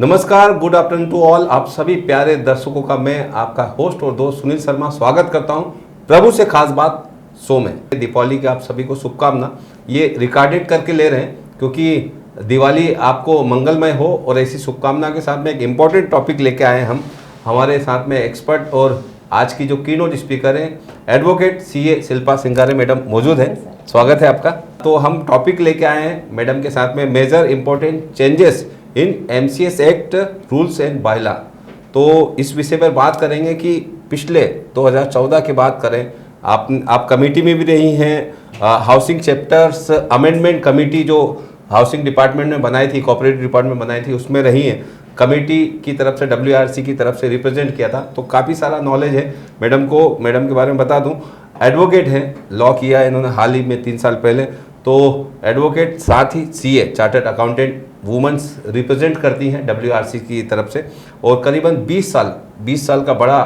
नमस्कार, good afternoon to all. आप सभी प्यारे दर्शकों का मैं आपका होस्ट और दोस्त सुनील शर्मा स्वागत करता हूं प्रभु से खास बात शो में। दीपावली की आप सभी को शुभकामना। ये रिकॉर्डेड करके ले रहे हैं क्योंकि दिवाली आपको मंगलमय हो और ऐसी शुभकामना के साथ में एक इम्पॉर्टेंट टॉपिक लेके आए हम। हमारे साथ में एक्सपर्ट और आज की जो कीनोट स्पीकर हैं एडवोकेट सीए शिल्पा सिंगारे मैडम मौजूद हैं। स्वागत है आपका। तो हम टॉपिक लेके आए हैं मैडम के साथ में major important changes in MCS act rules and bylaw. तो इस विषय पर बात करेंगे कि पिछले 2014 की बात करें, आप कमेटी में भी रही हैं। हाउसिंग चैप्टर्स अमेंडमेंट कमेटी जो हाउसिंग डिपार्टमेंट में बनाई थी, कोऑपरेटिव डिपार्टमेंट में बनाई थी, उसमें रही हैं। कमेटी की तरफ से WRC की तरफ से रिप्रेजेंट किया था, तो काफ़ी सारा नॉलेज है मैडम को। मैडम के बारे में बता दूं, एडवोकेट हैं, लॉ किया है इन्होंने हाल ही में 3 साल पहले। तो एडवोकेट साथ ही CA chartered accountant women's represent करती हैं WRC की तरफ से, और करीबन 20 साल का बड़ा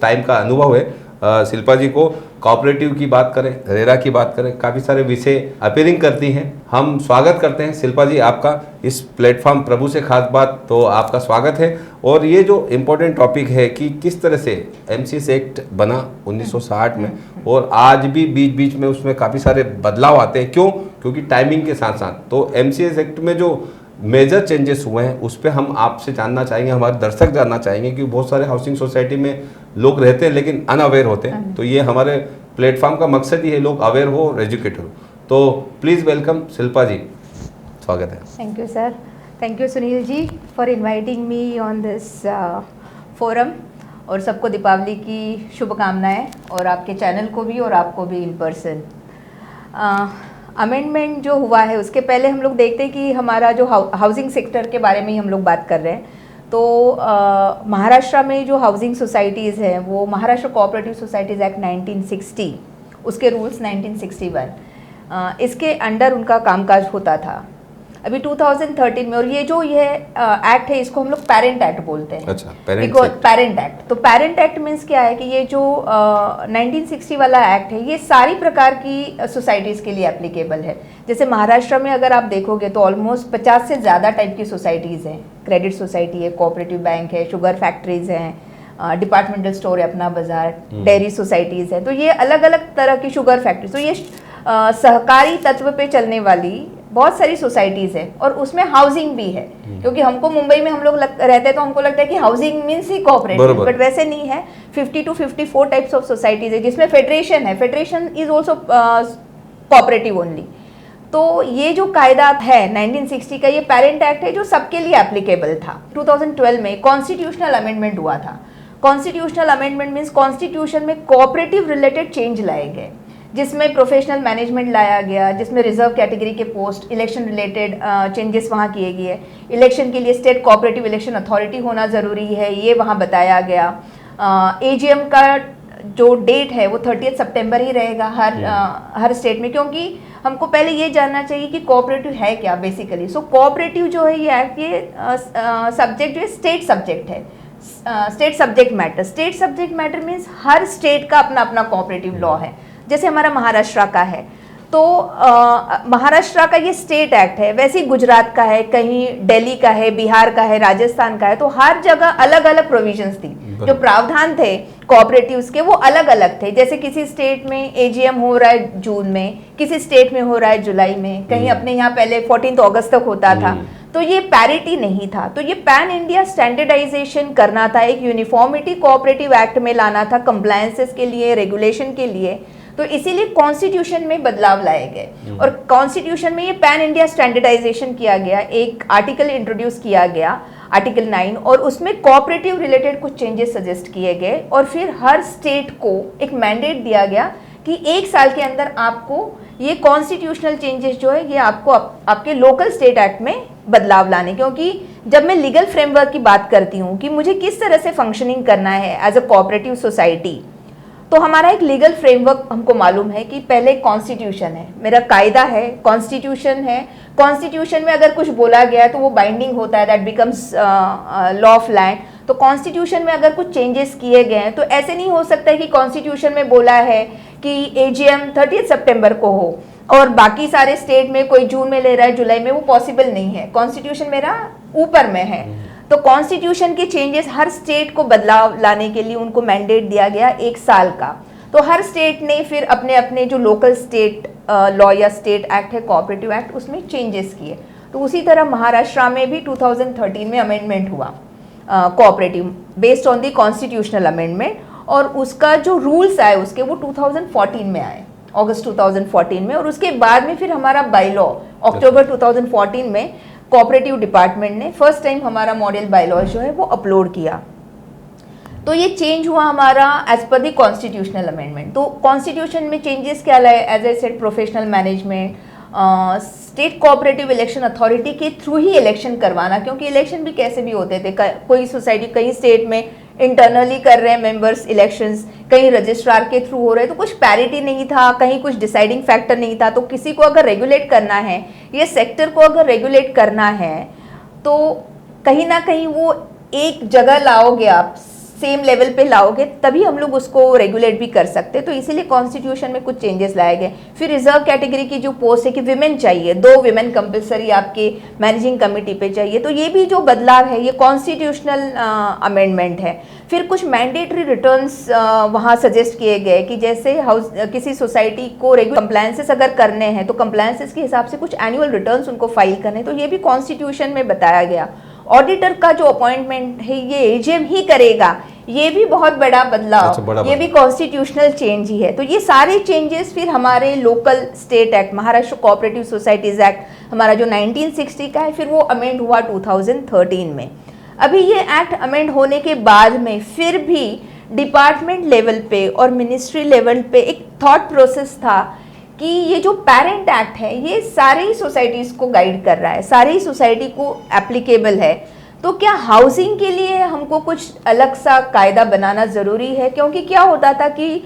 टाइम का अनुभव है शिल्पा जी को। कोऑपरेटिव की बात करें, रेरा की बात करें, काफ़ी सारे विषय अपीयरिंग करती हैं। हम स्वागत करते हैं शिल्पा जी आपका इस प्लेटफॉर्म प्रभु से खास बात। तो आपका स्वागत है। और ये जो इम्पोर्टेंट टॉपिक है कि किस तरह से MCS एक्ट बना 1960 में और आज भी बीच बीच में उसमें काफ़ी सारे बदलाव आते हैं। क्यों? क्योंकि टाइमिंग के साथ साथ तो MCS एक्ट में जो मेजर चेंजेस हुए हैं उस पर हम आपसे जानना चाहेंगे, हमारे दर्शक जानना चाहेंगे कि बहुत सारे हाउसिंग सोसाइटी में लोग रहते हैं लेकिन अनअवेयर होते हैं। तो ये हमारे प्लेटफॉर्म का मकसद ही है, लोग अवेयर हो और एजुकेटेड हो। तो प्लीज़ वेलकम शिल्पा जी, स्वागत है। Thank you sir, thank you Sunil ji for inviting me on this forum. और सबको दीपावली की शुभकामनाएं, और आपके चैनल को भी और आपको भी इन पर्सन। अमेंडमेंट जो हुआ है उसके पहले हम लोग देखते हैं कि हमारा जो हाउसिंग सेक्टर के बारे में ही हम लोग बात कर रहे हैं। तो महाराष्ट्र में जो हाउसिंग सोसाइटीज़ हैं वो महाराष्ट्र कोऑपरेटिव सोसाइटीज़ एक्ट 1960, उसके रूल्स 1961, इसके अंडर उनका कामकाज होता था अभी 2013 में। और ये एक्ट है, इसको हम लोग पेरेंट एक्ट बोलते हैं। अच्छा, पेरेंट एक्ट। तो पेरेंट एक्ट मीन्स क्या है कि ये जो 1960 वाला एक्ट है ये सारी प्रकार की सोसाइटीज़ के लिए एप्लीकेबल है। जैसे महाराष्ट्र में अगर आप देखोगे तो ऑलमोस्ट 50 से ज़्यादा टाइप की सोसाइटीज़ हैं। क्रेडिट सोसाइटी है, कोऑपरेटिव बैंक है, शुगर फैक्ट्रीज़ हैं, डिपार्टमेंटल स्टोर है, अपना बाजार, डेयरी सोसाइटीज़ है। तो ये अलग अलग तरह की शुगर फैक्ट्रीज, तो ये सहकारी तत्व पे चलने वाली बहुत सारी सोसाइटीज़ है। और उसमें हाउसिंग भी है, क्योंकि हमको मुंबई में हम लोग रहते हैं तो हमको लगता है कि housing means he cooperative, but वैसे नहीं है। 50 to 54 टाइप्स ऑफ सोसाइटीज़ है जिसमें फेडरेशन है। Federation is also cooperative only. तो ये जो कायदा है 1960 का, ये पेरेंट एक्ट है जो सबके लिए एप्लीकेबल था। 2012 में कॉन्स्टिट्यूशनल अमेंडमेंट हुआ था। कॉन्स्टिट्यूशनल अमेंडमेंट मीन्स कॉन्स्टिट्यूशन में कोऑपरेटिव रिलेटेड चेंज लाए गए, जिसमें प्रोफेशनल मैनेजमेंट लाया गया, जिसमें रिजर्व कैटेगरी के पोस्ट, इलेक्शन रिलेटेड चेंजेस वहाँ किए गए। इलेक्शन के लिए स्टेट कोऑपरेटिव इलेक्शन अथॉरिटी होना ज़रूरी है, ये वहाँ बताया गया। AGM का जो डेट है वो 30 सितंबर ही रहेगा हर स्टेट में, क्योंकि हमको पहले ये जानना चाहिए कि कोऑपरेटिव है क्या बेसिकली। सो कोऑपरेटिव जो है ये एक्ट, ये सब्जेक्ट जो है स्टेट सब्जेक्ट है, state subject matter. State subject matter means हर स्टेट का अपना अपना कोऑपरेटिव लॉ है। जैसे हमारा महाराष्ट्र का है तो महाराष्ट्र का ये स्टेट एक्ट है, वैसे ही गुजरात का है, कहीं दिल्ली का है, बिहार का है, राजस्थान का है। तो हर जगह अलग अलग प्रोविजंस थी, जो प्रावधान थे कोऑपरेटिव्स के वो अलग अलग थे। जैसे किसी स्टेट में AGM हो रहा है जून में, किसी स्टेट में हो रहा है जुलाई में, कहीं अपने यहाँ पहले 14 अगस्त तक होता था। तो ये पैरिटी नहीं था। तो ये पैन इंडिया स्टैंडर्डाइजेशन करना था, एक यूनिफॉर्मिटी कोऑपरेटिव एक्ट में लाना था, कंप्लायंसेस के लिए, रेगुलेशन के लिए। तो इसीलिए कॉन्स्टिट्यूशन में बदलाव लाए गए, और कॉन्स्टिट्यूशन में ये पैन इंडिया स्टैंडर्डाइजेशन किया गया। एक आर्टिकल इंट्रोड्यूस किया गया, आर्टिकल 9, और उसमें कोऑपरेटिव रिलेटेड कुछ चेंजेस सजेस्ट किए गए। और फिर हर स्टेट को एक मैंडेट दिया गया कि 1 साल के अंदर आपको ये कॉन्स्टिट्यूशनल चेंजेस जो है ये आपको आपके लोकल स्टेट एक्ट में बदलाव लाने। क्योंकि जब मैं लीगल फ्रेमवर्क की बात करती हूँ कि मुझे किस तरह से फंक्शनिंग करना है एज अ कोऑपरेटिव सोसाइटी, तो हमारा एक लीगल फ्रेमवर्क हमको मालूम है कि पहले कॉन्स्टिट्यूशन है, मेरा कायदा है, कॉन्स्टिट्यूशन है। कॉन्स्टिट्यूशन में अगर कुछ बोला गया है तो वो बाइंडिंग होता है, that becomes law of land. तो कॉन्स्टिट्यूशन में अगर कुछ चेंजेस किए गए हैं तो ऐसे नहीं हो सकता है कि कॉन्स्टिट्यूशन में बोला है कि AGM 30 सितंबर को हो और बाकी सारे स्टेट में कोई जून में ले रहा है, जुलाई में, वो पॉसिबल नहीं है। कॉन्स्टिट्यूशन मेरा ऊपर में है। तो कॉन्स्टिट्यूशन के चेंजेस हर स्टेट को बदलाव लाने के लिए उनको मैंडेट दिया गया 1 साल का। तो हर स्टेट ने फिर अपने अपने जो लोकल स्टेट लॉ या स्टेट एक्ट है, कोऑपरेटिव एक्ट, उसमें चेंजेस किए। तो उसी तरह महाराष्ट्र में भी 2013 में अमेंडमेंट हुआ cooperative based on the constitutional amendment, और उसका जो रूल्स आए उसके वो 2014 में आए, अगस्त 2014 में। और उसके बाद में फिर हमारा बाई लॉ अक्टूबर 2014 में कोऑपरेटिव डिपार्टमेंट ने फर्स्ट टाइम हमारा मॉडल बाई लॉ जो है वो अपलोड किया। तो ये चेंज हुआ हमारा as per the constitutional amendment. तो कॉन्स्टिट्यूशन में चेंजेस क्या लाए, as I said professional management, state cooperative election authority के थ्रू ही इलेक्शन करवाना, क्योंकि इलेक्शन भी कैसे भी होते थे, कोई सोसाइटी कई स्टेट में इंटरनली कर रहे हैं मेंबर्स इलेक्शंस, कहीं रजिस्ट्रार के थ्रू हो रहे हैं, तो कुछ पैरिटी नहीं था, कहीं कुछ डिसाइडिंग फैक्टर नहीं था। तो किसी को अगर रेगुलेट करना है, ये सेक्टर को अगर रेगुलेट करना है, तो कहीं ना कहीं वो एक जगह लाओगे आप, सेम लेवल पे लाओगे, तभी हम लोग उसको रेगुलेट भी कर सकते हैं। तो इसीलिए कॉन्स्टिट्यूशन में कुछ चेंजेस लाए गए। फिर रिजर्व कैटेगरी की जो पोस्ट है कि विमेन चाहिए, 2 विमेन कंपलसरी आपके मैनेजिंग कमेटी पे चाहिए, तो ये भी जो बदलाव है ये कॉन्स्टिट्यूशनल अमेंडमेंट है। फिर कुछ मैंडेटरी रिटर्न्स वहाँ सजेस्ट किए गए कि जैसे किसी सोसाइटी को रेगुलर कंप्लायंसेस अगर करने हैं तो कंप्लायंसेस के हिसाब से कुछ एनुअल रिटर्न्स उनको फाइल करने, तो ये भी कॉन्स्टिट्यूशन में बताया गया। ऑडिटर का जो अपॉइंटमेंट है ये एजीएम ही करेगा, ये भी बहुत बड़ा बदलाव, ये भी कॉन्स्टिट्यूशनल चेंज ही है। तो ये सारे चेंजेस फिर हमारे local state act, Maharashtra cooperative societies act हमारा जो 1960 का है, फिर वो अमेंड हुआ 2013 में। अभी ये एक्ट अमेंड होने के बाद में फिर भी डिपार्टमेंट लेवल पे और मिनिस्ट्री लेवल पे एक थॉट प्रोसेस था कि ये जो पेरेंट एक्ट है ये सारी ही सोसाइटीज़ को गाइड कर रहा है, सारी ही सोसाइटी को एप्लीकेबल है। तो क्या हाउसिंग के लिए हमको कुछ अलग सा कायदा बनाना ज़रूरी है? क्योंकि क्या होता था कि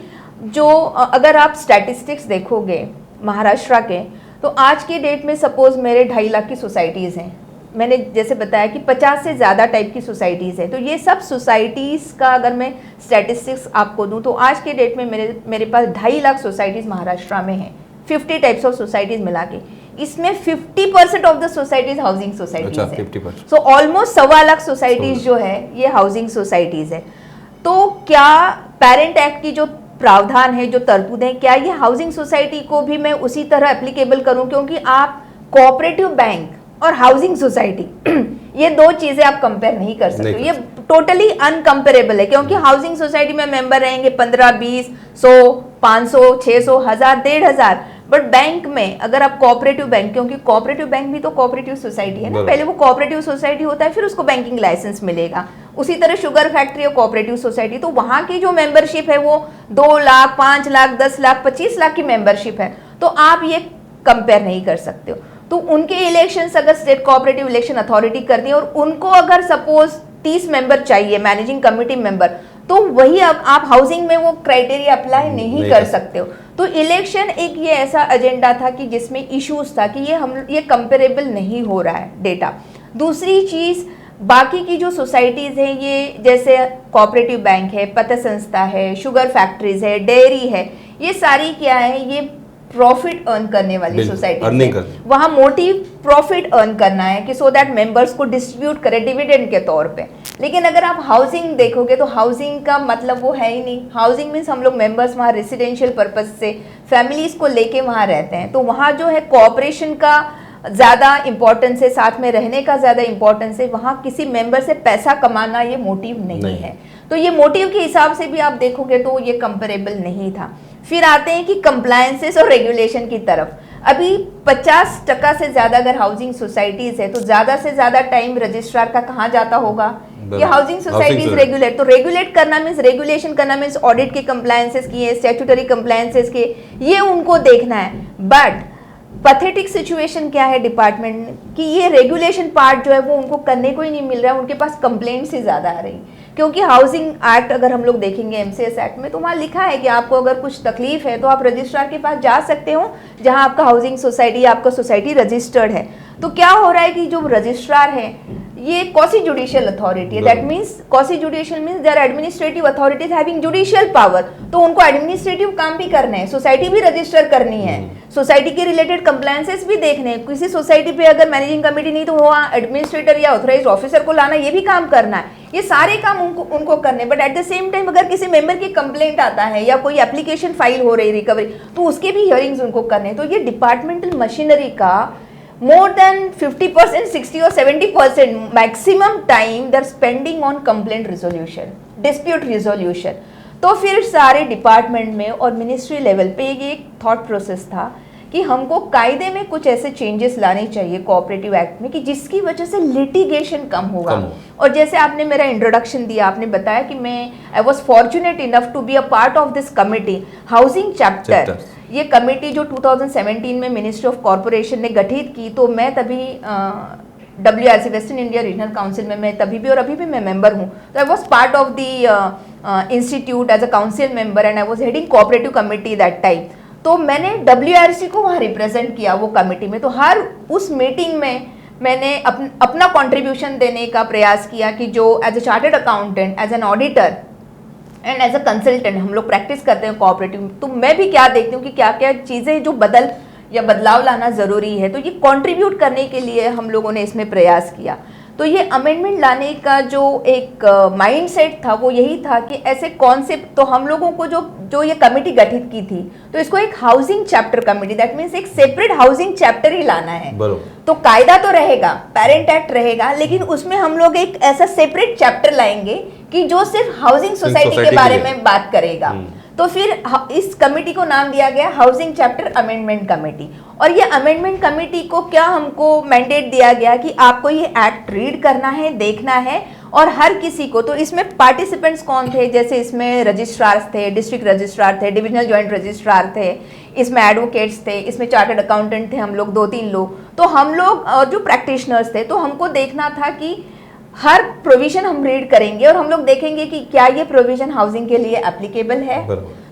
जो अगर आप स्टैटिस्टिक्स देखोगे महाराष्ट्र के, तो आज के डेट में सपोज मेरे 2.5 लाख की सोसाइटीज़ हैं, मैंने जैसे बताया कि 50 से ज़्यादा टाइप की सोसाइटीज़ हैं। तो ये सब सोसाइटीज़ का अगर मैं स्टैटिस्टिक्स आपको दूं, तो आज के डेट में मेरे पास 2.5 लाख सोसाइटीज़ महाराष्ट्र में हैं, 50 टाइप्स ऑफ सोसाइटीज़ मिला के। इसमें 50% of the societies housing societies है। सो ऑलमोस्ट 1.25 लाख सोसाइटीज़ जो है ये हाउसिंग सोसाइटीज़ है। तो क्या पेरेंट एक्ट की जो प्रावधान है, जो तरतूदें हैं, क्या ये हाउसिंग सोसाइटी को भी मैं उसी तरह एप्लीकेबल करूं? क्योंकि आप कोऑपरेटिव बैंक और हाउसिंग सोसाइटी ये 2 चीजें आप कंपेयर नहीं कर सकते, ये टोटली अनकंपेरेबल है। क्योंकि हाउसिंग सोसाइटी में मेंबर रहेंगे 15, 20, 100, 500, 600, 1000, 1500, बट बैंक में अगर आप कोऑपरेटिव बैंक, क्योंकि कोऑपरेटिव बैंक भी तो कोऑपरेटिव सोसाइटी है ना, पहले वो कोऑपरेटिव सोसाइटी होता है, फिर उसको बैंकिंग लाइसेंस मिलेगा। उसी तरह शुगर फैक्ट्री और कोऑपरेटिव सोसाइटी, तो वहां की जो मेंबरशिप है वो 2 लाख, 5 लाख, 10 लाख, 25 लाख की मेंबरशिप है। तो आप ये कंपेयर नहीं कर सकते हो। तो उनके इलेक्शंस अगर स्टेट कोऑपरेटिव इलेक्शन अथॉरिटी करती है और उनको अगर सपोज 30 मेंबर चाहिए मैनेजिंग कमेटी मेंबर, तो वही आप हाउसिंग में वो क्राइटेरिया अप्लाई नहीं कर सकते हो। तो इलेक्शन एक ये ऐसा एजेंडा था कि जिसमें इश्यूज था कि ये कंपेरेबल नहीं हो रहा है डेटा। दूसरी चीज, बाकी की जो सोसाइटीज हैं, ये जैसे कोऑपरेटिव बैंक है, पत संस्था है, शुगर फैक्ट्रीज है, डेयरी है, ये सारी क्या है, ये प्रॉफिट अर्न करने वाली सोसाइटी है। वहाँ मोटिव प्रॉफिट अर्न करना है कि सो दैट मेंबर्स को डिस्ट्रीब्यूट करे डिविडेंड के तौर पे। लेकिन अगर आप हाउसिंग देखोगे तो हाउसिंग का मतलब वो है ही नहीं। हाउसिंग मीन्स हम लोग मेंबर्स वहाँ रेसिडेंशियल पर्पज से फैमिलीज को लेके वहाँ रहते हैं, तो वहाँ जो है कोऑपरेशन का ज़्यादा इंपॉर्टेंस है, साथ में रहने का ज़्यादा इंपॉर्टेंस है। वहाँ किसी मेंबर से पैसा कमाना ये मोटिव नहीं है। तो ये मोटिव के हिसाब से भी आप देखोगे तो ये कंपेरेबल नहीं था। फिर आते हैं कि कंप्लायंसेस और रेगुलेशन की तरफ। अभी 50% से ज़्यादा अगर हाउसिंग सोसाइटीज़ है तो ज़्यादा से ज़्यादा टाइम रजिस्ट्रार का कहाँ जाता होगा? ये हाउसिंग सोसाइटीज रेगुलेट, तो रेगुलेट करना मीन्स, रेगुलेशन करना मीन्स ऑडिट के कंप्लायंसेस की, स्टैट्यूटरी कंप्लायंसेस के, ये उनको देखना है। बट पैथेटिक सिचुएशन क्या है डिपार्टमेंट कि ये रेगुलेशन पार्ट जो है वो उनको करने को ही नहीं मिल रहा है, उनके पास कंप्लेंट्स ही ज़्यादा आ रही। क्योंकि हाउसिंग एक्ट अगर हम लोग देखेंगे एमसीएस एक्ट में, तो वहाँ लिखा है कि आपको अगर कुछ तकलीफ है तो आप रजिस्ट्रार के पास जा सकते हो जहाँ आपका हाउसिंग सोसाइटी या आपका सोसाइटी रजिस्टर्ड है। तो क्या हो रहा है कि जो रजिस्ट्रार है ये क्वासी जुडिशियल अथॉरिटी है। That means quasi judicial means there administrative authorities having judicial power, तो उनको एडमिनिस्ट्रेटिव काम भी करने हैं, सोसाइटी भी रजिस्टर करनी है, सोसाइटी के रिलेटेड कंप्लायंसेस भी देखने हैं। किसी सोसाइटी पे अगर मैनेजिंग कमेटी नहीं तो वहाँ एडमिनिस्ट्रेटर या ऑथराइज्ड ऑफिसर को लाना, ये भी काम करना है, ये सारे काम उनको करने। But at the same time अगर किसी मेंबर की कंप्लेंट आता है या कोई एप्लीकेशन फाइल हो रही रिकवरी, तो उसके भी हियरिंग्स उनको करने। तो ये डिपार्टमेंटल मशीनरी का more than 50%, 60 or 70% maximum time they're spending on complaint resolution, dispute resolution। तो फिर सारे डिपार्टमेंट में और मिनिस्ट्री लेवल पे ये एक थॉट प्रोसेस था कि हमको कायदे में कुछ ऐसे चेंजेस लाने चाहिए कोऑपरेटिव एक्ट में कि जिसकी वजह से लिटिगेशन कम होगा। और जैसे आपने मेरा इंट्रोडक्शन दिया, आपने बताया कि मैं I was fortunate enough to be a part of this committee housing chapter. ये कमेटी जो 2017 में मिनिस्ट्री ऑफ कॉरपोरेशन ने गठित की, तो मैं तभी WRC western India regional council में मैं तभी भी और अभी भी मैं मेंबर हूँ। तो I was part of the institute as a council member and I was heading cooperative committee that time. तो मैंने WRC को वहाँ रिप्रेजेंट किया वो कमेटी में। तो हर उस मीटिंग में मैंने अपना कंट्रीब्यूशन देने का प्रयास किया कि जो as a chartered accountant, as an auditor and as a consultant हम लोग प्रैक्टिस करते हैं कोऑपरेटिव, तो मैं भी क्या देखती हूँ कि क्या क्या चीज़ें जो बदलाव लाना ज़रूरी है। तो ये कंट्रीब्यूट करने के लिए हम लोगों ने इसमें प्रयास किया। तो ये अमेंडमेंट लाने का जो एक माइंडसेट था वो यही था कि ऐसे कॉन्सेप्ट, तो हम लोगों को जो ये कमेटी गठित की थी, तो इसको एक housing chapter committee, that means एक सेपरेट हाउसिंग चैप्टर ही लाना है। तो कायदा तो रहेगा, पेरेंट एक्ट रहेगा, लेकिन उसमें हम लोग एक ऐसा सेपरेट चैप्टर लाएंगे कि जो सिर्फ हाउसिंग सोसाइटी के बारे में बात करेगा। तो फिर इस कमेटी को नाम दिया गया हाउसिंग चैप्टर अमेंडमेंट कमेटी। और ये अमेंडमेंट कमेटी को क्या हमको मैंडेट दिया गया कि आपको ये एक्ट रीड करना है, देखना है, और हर किसी को। तो इसमें पार्टिसिपेंट्स कौन थे, जैसे इसमें रजिस्ट्रार्स थे, डिस्ट्रिक्ट रजिस्ट्रार थे, डिविजनल जॉइंट रजिस्ट्रार थे, इसमें एडवोकेट्स थे, इसमें चार्टर्ड अकाउंटेंट थे, हम लोग 2-3 लोग। तो हम लोग जो प्रैक्टिशनर्स थे, तो हमको देखना था कि हर प्रोविजन हम रीड करेंगे और हम लोग देखेंगे कि क्या ये प्रोविजन हाउसिंग के लिए एप्लीकेबल है,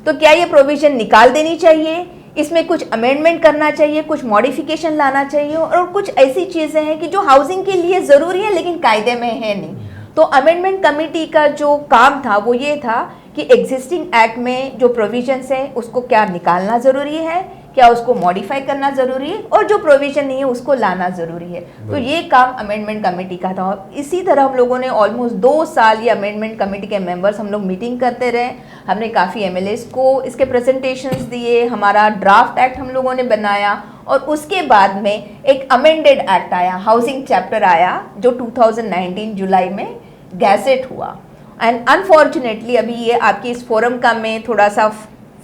तो क्या ये प्रोविजन निकाल देनी चाहिए, इसमें कुछ अमेंडमेंट करना चाहिए, कुछ मॉडिफिकेशन लाना चाहिए, और कुछ ऐसी चीज़ें हैं कि जो हाउसिंग के लिए ज़रूरी है लेकिन कायदे में है नहीं। तो अमेंडमेंट कमेटी का जो काम था वो ये था कि एग्जिस्टिंग एक्ट में जो प्रोविजंस हैं उसको क्या निकालना ज़रूरी है, क्या उसको मॉडिफाई करना ज़रूरी है, और जो प्रोविजन नहीं है उसको लाना ज़रूरी है। तो ये काम अमेंडमेंट कमेटी का था। इसी तरह हम लोगों ने ऑलमोस्ट 2 साल ये अमेंडमेंट कमेटी के मेंबर्स हम लोग मीटिंग करते रहे। हमने काफ़ी MLAs को इसके प्रेजेंटेशंस दिए, हमारा ड्राफ्ट एक्ट हम लोगों ने बनाया, और उसके बाद में एक अमेंडेड एक्ट आया, हाउसिंग चैप्टर आया, जो 2019 जुलाई में गैजेट हुआ। एंड अनफॉर्चुनेटली अभी ये आपकी इस फोरम का मैं थोड़ा सा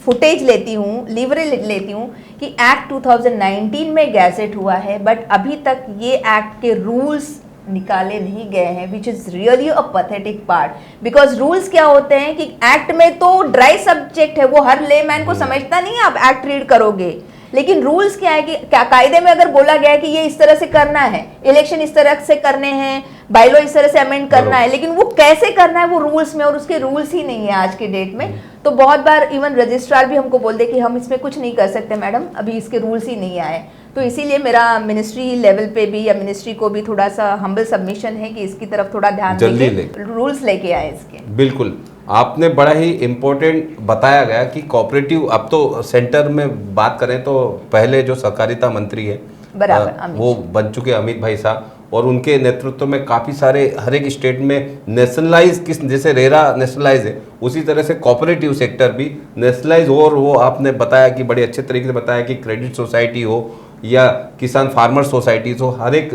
फुटेज लेती हूँ, लीवरेज लेती हूँ कि एक्ट 2019 में गैजेट हुआ है, बट अभी तक ये एक्ट के रूल्स निकाले नहीं गए हैं, which is really a pathetic part. Because rules क्या होते हैं कि एक्ट में तो ड्राई सब्जेक्ट है, वो हर लेमैन को समझता नहीं है, आप एक्ट रीड करोगे, लेकिन रूल्स क्या है कि क्या कायदे में अगर बोला गया है कि ये इस तरह से करना है, इलेक्शन इस तरह से करने हैं, बायलॉ इस तरह से अमेंड करना है, लेकिन वो कैसे करना है वो रूल्स में, और उसके रूल्स ही नहीं है आज के डेट में। तो बहुत बार इवन रजिस्ट्रार भी हमको बोल दे कि हम इसमें कुछ नहीं कर सकते मैडम, अभी इसके रूल्स ही नहीं आए। तो इसीलिए मेरा मिनिस्ट्री लेवल पे भी या मिनिस्ट्री को भी थोड़ा सा हम्बल सबमिशन है कि इसकी तरफ थोड़ा ध्यान देके रूल्स लेके आए इसके। बिल्कुल, आपने बड़ा ही इम्पोर्टेंट बताया गया कि कोऑपरेटिव, अब तो सेंटर में बात करें तो पहले जो सहकारिता मंत्री है वो बन चुके अमित भाई साहब, और उनके नेतृत्व में काफ़ी सारे हर एक स्टेट में नेशनलाइज, किस जैसे रेरा नेशनलाइज है उसी तरह से कोऑपरेटिव सेक्टर भी नेशनलाइज हो। और वो आपने बताया कि बड़े अच्छे तरीके से बताया कि क्रेडिट सोसाइटी हो या किसान फार्मर सोसाइटीज़ हो, हर एक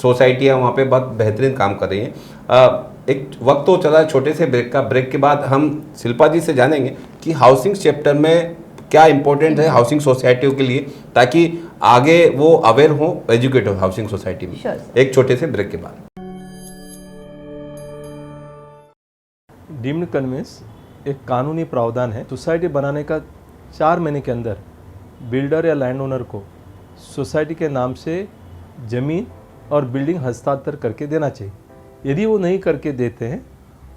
सोसाइटियाँ वहाँ पे बहुत बेहतरीन काम कर रही हैं। एक वक्त तो चला है छोटे से ब्रेक का, ब्रेक के बाद हम शिल्पा जी से जानेंगे कि हाउसिंग चैप्टर में क्या इंपॉर्टेंट है हाउसिंग सोसाइटियों के लिए, ताकि आगे वो अवेयर हो, एजुकेट हो हाउसिंग सोसाइटी में। एक छोटे से ब्रेक के बाद। डीम्ड कन्वेंस एक कानूनी प्रावधान है। सोसाइटी बनाने का 4 महीने के अंदर बिल्डर या लैंड ओनर को सोसाइटी के नाम से ज़मीन और बिल्डिंग हस्तांतर करके देना चाहिए। यदि वो नहीं करके देते हैं,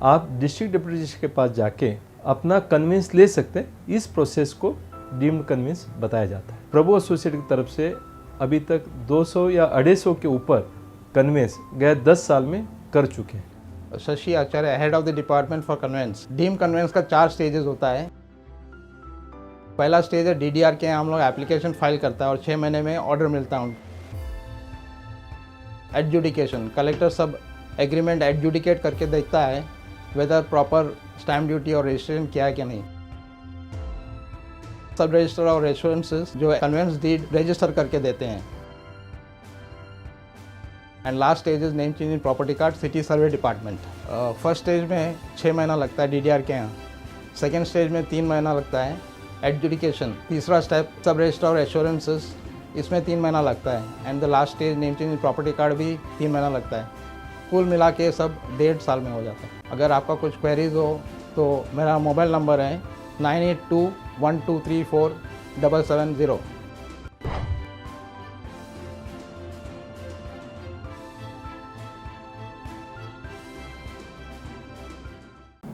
आप डिस्ट्रिक्ट डिप्टी मजिस्ट्रेट के पास जाके अपना कन्वेंस ले सकते हैं। इस प्रोसेस को डीम्ड कन्वेंस बताया जाता है। प्रभु एसोसिएट की तरफ से अभी तक 200 या 250 के ऊपर कन्वेंस गए 10 साल में कर चुके हैं। Shashi Acharya, head of the department for conveyance. Deemed conveyance का 4 स्टेजेस होता है। पहला स्टेज है डीडीआर के, हम लोग एप्लीकेशन फाइल करता है और 6 महीने में ऑर्डर मिलता है। एडजुडिकेशन, कलेक्टर सब एग्रीमेंट एडजुडिकेट करके देखता है वेदर प्रॉपर स्टैम्प ड्यूटी और रजिस्ट्रेशन किया है कि नहीं। सब रजिस्टर और रेफरेंसेस जो कन्वेंस डीड रजिस्टर करके देते हैं। And last stage is name change in property card, city survey department. First stage में 6 महीना लगता है डीडीआर के यहाँ। सेकेंड स्टेज में 3 महीना लगता है एडजुडिकेशन। तीसरा स्टेप सब रजिस्टर और एश्योरेंसेस, इसमें 3 महीना लगता है। And the last stage name change in property card भी 3 महीना लगता है। कुल मिला के सब 1.5 साल में हो जाता है। अगर आपका कुछ क्वेरीज हो तो मेरा मोबाइल नंबर है 9821234770।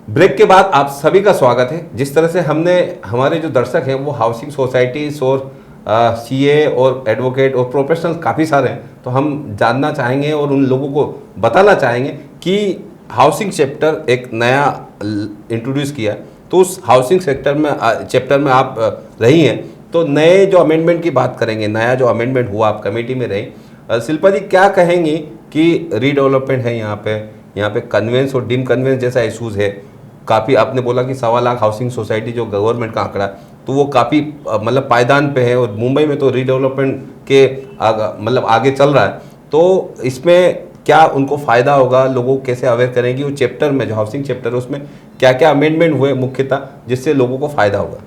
ब्रेक के बाद आप सभी का स्वागत है। जिस तरह से हमने हमारे जो दर्शक हैं वो हाउसिंग सोसाइटीज़ और सीए और एडवोकेट और प्रोफेशनल काफ़ी सारे हैं, तो हम जानना चाहेंगे और उन लोगों को बताना चाहेंगे कि हाउसिंग चैप्टर एक नया इंट्रोड्यूस किया, तो उस हाउसिंग चैप्टर में आप रही हैं, तो नए जो अमेंडमेंट की बात करेंगे, नया जो अमेंडमेंट हुआ, आप कमेटी में रही। शिल्पा जी क्या कहेंगी कि रीडेवलपमेंट है यहाँ पे कन्वेंस और डीम कन्वेंस जैसा इशूज़ है काफ़ी। आपने बोला कि 1.25 लाख हाउसिंग सोसाइटी जो गवर्नमेंट का आंकड़ा, तो वो काफ़ी मतलब पायदान पे है और मुंबई में तो रीडेवलपमेंट के आगे चल रहा है। तो इसमें क्या उनको फ़ायदा होगा, लोगों को कैसे अवेयर करेंगे, वो चैप्टर में जो हाउसिंग चैप्टर है उसमें क्या क्या अमेंडमेंट हुए मुख्यतः जिससे लोगों को फ़ायदा होगा?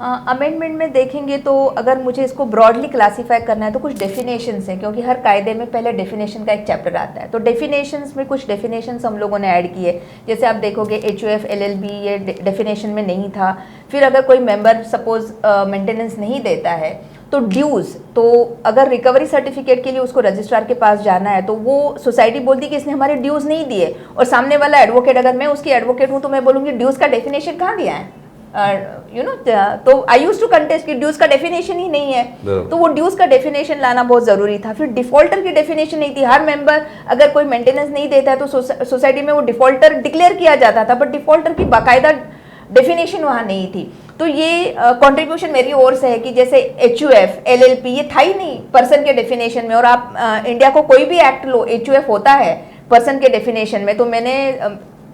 अमेंडमेंट में देखेंगे तो अगर मुझे इसको ब्रॉडली क्लासीफाई करना है तो कुछ डेफिनेशंस हैं, क्योंकि हर कायदे में पहले डेफिनेशन का एक चैप्टर आता है। तो डेफिनेशंस में कुछ डेफिनेशंस हम लोगों ने ऐड किए। जैसे आप देखोगे HUF LLB ये डेफिनेशन में नहीं था। फिर अगर कोई मेंबर सपोज मेंटेनेंस नहीं देता है तो ड्यूज़, तो अगर रिकवरी सर्टिफिकेट के लिए उसको रजिस्ट्रार के पास जाना है तो वो सोसाइटी बोलती कि इसने हमारे ड्यूज़ नहीं दिए, और सामने वाला एडवोकेट, अगर मैं उसकी एडवोकेट हूँ तो मैं बोलूँगी ड्यूज़ का डेफिनेशन कहाँ दिया है, तो आई यूज टू कंटेस्ट कि ड्यूज का डेफिनेशन ही नहीं है, तो वो ड्यूज का डेफिनेशन लाना बहुत जरूरी था। फिर डिफॉल्टर की डेफिनेशन नहीं थी। हर मेंबर अगर कोई मेंटेनेंस नहीं देता है तो सोसाइटी में वो डिफॉल्टर डिक्लेयर किया जाता था, बट डिफॉल्टर की बाकायदा डेफिनेशन वहाँ नहीं थी। तो ये कंट्रीब्यूशन मेरी ओर से है कि जैसे HUF LLP ये था ही नहीं पर्सन के डेफिनेशन में, और आप इंडिया को कोई भी एक्ट लो HUF होता है पर्सन के डेफिनेशन में। तो मैंने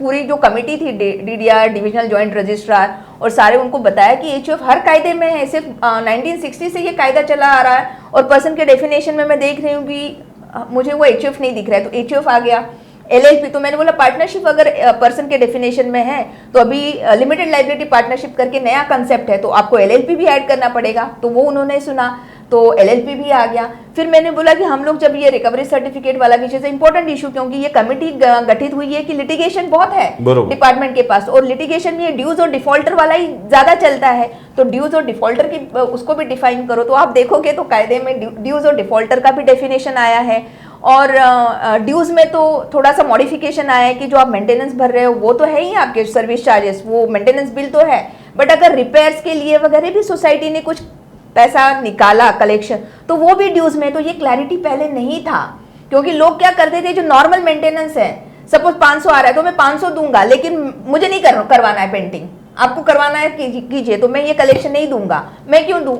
पूरी जो कमेटी थी DDR डिविजनल जॉइंट रजिस्ट्रार और सारे उनको बताया कि HUF हर कायदे में है, सिर्फ 1960 से ये कायदा चला आ रहा है, और पर्सन के डेफिनेशन में मैं देख रही हूँ कि मुझे वो HUF नहीं दिख रहा है, तो HUF आ गया। LLP तो मैंने बोला पार्टनरशिप अगर पर्सन के डेफिनेशन में है तो अभी लिमिटेड लाइबिलिटी पार्टनरशिप करके नया कंसेप्ट है, तो आपको LLP भी ऐड करना पड़ेगा, तो वो उन्होंने सुना, तो LLP भी आ गया। फिर मैंने बोला कि हम लोग जब ये रिकवरी सर्टिफिकेट वाला विषय से इंपॉर्टेंट इशू, क्योंकि ये कमेटी गठित हुई है कि लिटिगेशन बहुत है डिपार्टमेंट के पास, और लिटिगेशन में ड्यूज और डिफॉल्टर वाला ही ज्यादा चलता है, तो ड्यूज और डिफॉल्टर की उसको भी डिफाइन करो। तो आप देखोगे तो कायदे में ड्यूज और डिफॉल्टर का भी डेफिनेशन आया है, और ड्यूज में तो थोड़ा सा मॉडिफिकेशन आया है कि जो आप मेंटेनेंस भर रहे हो वो तो है ही आपके सर्विस चार्जेस, वो मेंटेनेंस बिल तो है, बट अगर रिपेयर्स के लिए वगैरह भी सोसाइटी ने कुछ पैसा निकाला कलेक्शन, तो वो भी ड्यूज में। तो ये क्लैरिटी पहले नहीं था, क्योंकि लोग क्या करते थे, जो नॉर्मल मेंटेनेंस है, सपोज 500 आ रहा है तो मैं 500 दूंगा, लेकिन मुझे नहीं करवाना है पेंटिंग, आपको करवाना है कीजिए, तो मैं ये कलेक्शन नहीं दूंगा, मैं क्यों दूं?